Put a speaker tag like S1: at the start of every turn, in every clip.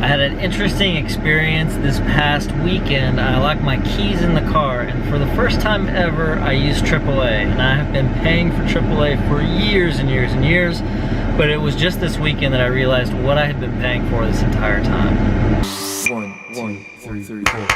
S1: I had an interesting experience this past weekend. I locked my keys in the car, and for the first time ever, I used AAA. And I have been paying for AAA for years and years and years, but it was just this weekend that I realized what I had been paying for this entire time.
S2: 1, 2, 3, 4.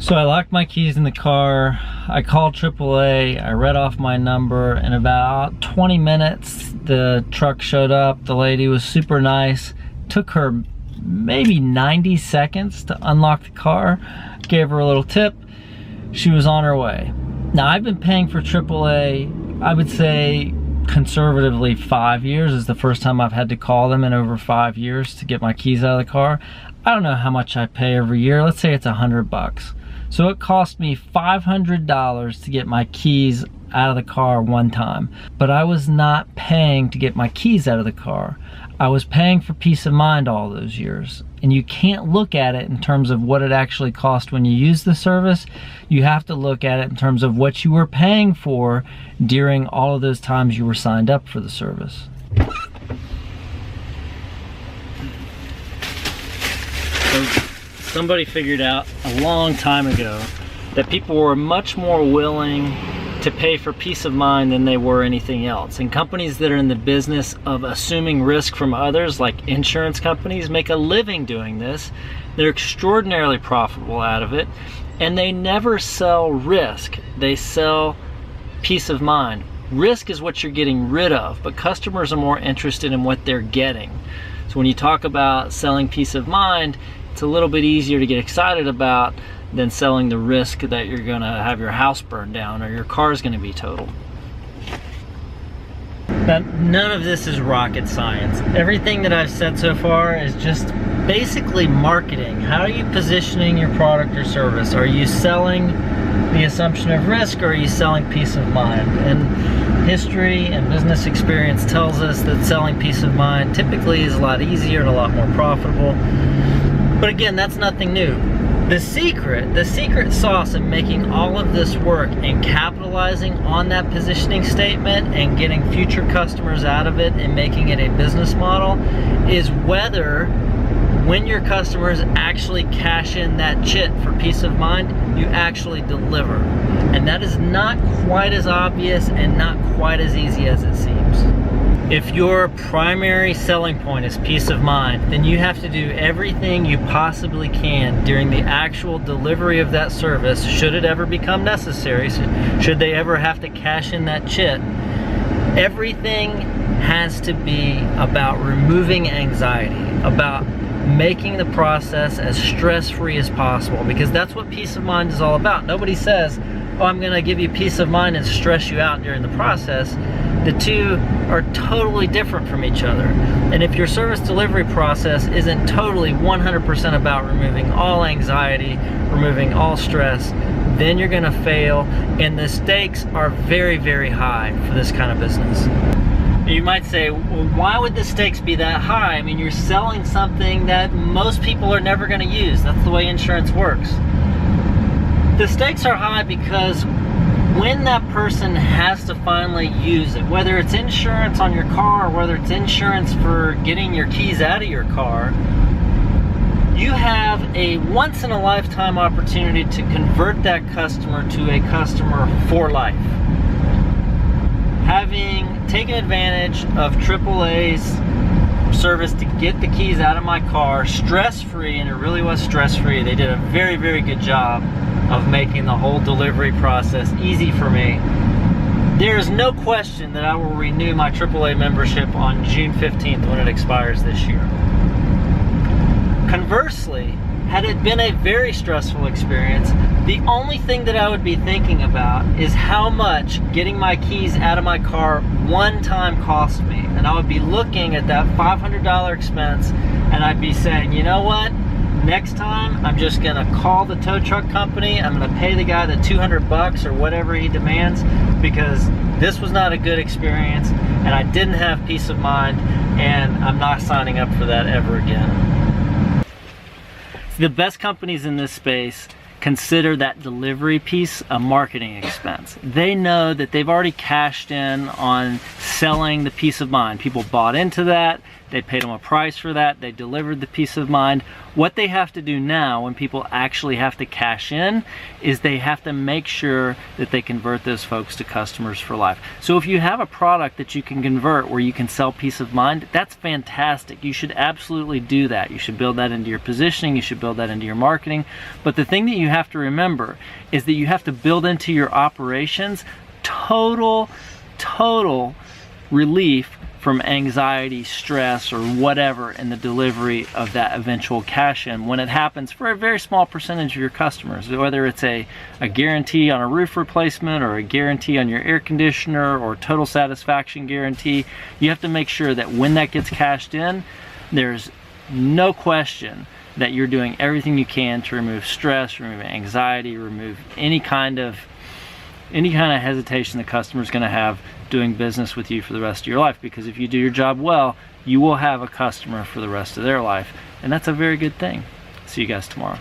S1: So I locked my keys in the car, I called AAA, I read off my number. In about 20 minutes, the truck showed up. The lady was super nice. Took her maybe 90 seconds to unlock the car. Gave her a little tip. She was on her way. Now, I've been paying for AAA, I would say conservatively 5 years is the first time I've had to call them in over 5 years to get my keys out of the car. I don't know how much I pay every year. Let's say it's $100. So it cost me $500 to get my keys out of the car one time. But I was not paying to get my keys out of the car. I was paying for peace of mind all those years. And you can't look at it in terms of what it actually cost when you use the service. You have to look at it in terms of what you were paying for during all of those times you were signed up for the service. Somebody figured out a long time ago that people were much more willing to pay for peace of mind than they were anything else. And companies that are in the business of assuming risk from others, like insurance companies, make a living doing this. They're extraordinarily profitable out of it, and they never sell risk. They sell peace of mind. Risk is what you're getting rid of, but customers are more interested in what they're getting. So when you talk about selling peace of mind, it's a little bit easier to get excited about than selling the risk that you're gonna have your house burned down or your car's gonna be totaled. But none of this is rocket science. Everything that I've said so far is just basically marketing. How are you positioning your product or service? Are you selling the assumption of risk, or are you selling peace of mind? And history and business experience tells us that selling peace of mind typically is a lot easier and a lot more profitable. But again, that's nothing new. The secret sauce of making all of this work and capitalizing on that positioning statement and getting future customers out of it and making it a business model is whether, when your customers actually cash in that chit for peace of mind, you actually deliver. And that is not quite as obvious and not quite as easy as it seems. If your primary selling point is peace of mind, then you have to do everything you possibly can during the actual delivery of that service, should it ever become necessary, should they ever have to cash in that chit. Everything has to be about removing anxiety, about making the process as stress-free as possible, because that's what peace of mind is all about. Nobody says, oh, I'm gonna give you peace of mind and stress you out during the process. The two are totally different from each other. And if your service delivery process isn't totally 100% about removing all anxiety, removing all stress, then you're gonna fail, and the stakes are very, very high for this kind of business. You might say, well, why would the stakes be that high? I mean, you're selling something that most people are never gonna use. That's the way insurance works. The stakes are high because when that person has to finally use it, whether it's insurance on your car or whether it's insurance for getting your keys out of your car, you have a once-in-a-lifetime opportunity to convert that customer to a customer for life. Having taken advantage of AAA's service to get the keys out of my car stress-free, and it really was stress-free. They did a very, very good job of making the whole delivery process easy for me. There is no question that I will renew my AAA membership on June 15th when it expires this year. Conversely, had it been a very stressful experience, the only thing that I would be thinking about is how much getting my keys out of my car one time cost me. And I would be looking at that $500 expense, and I'd be saying, you know what? Next time, I'm just gonna call the tow truck company. I'm gonna pay the guy the $200 or whatever he demands, because this was not a good experience and I didn't have peace of mind, and I'm not signing up for that ever again. The best companies in this space consider that delivery piece a marketing expense. They know that they've already cashed in on selling the peace of mind. People bought into that, they paid them a price for that, they delivered the peace of mind. What they have to do now when people actually have to cash in is they have to make sure that they convert those folks to customers for life. So if you have a product that you can convert where you can sell peace of mind, that's fantastic. You should absolutely do that. You should build that into your positioning, you should build that into your marketing. But the thing that you have to remember is that you have to build into your operations total relief from anxiety, stress, or whatever in the delivery of that eventual cash in when it happens for a very small percentage of your customers. Whether it's a guarantee on a roof replacement or a guarantee on your air conditioner or total satisfaction guarantee, you have to make sure that when that gets cashed in, there's no question that you're doing everything you can to remove stress, remove anxiety, remove any kind of hesitation the customer's going to have doing business with you for the rest of your life. Because if you do your job well, you will have a customer for the rest of their life, and that's a very good thing. See you guys tomorrow.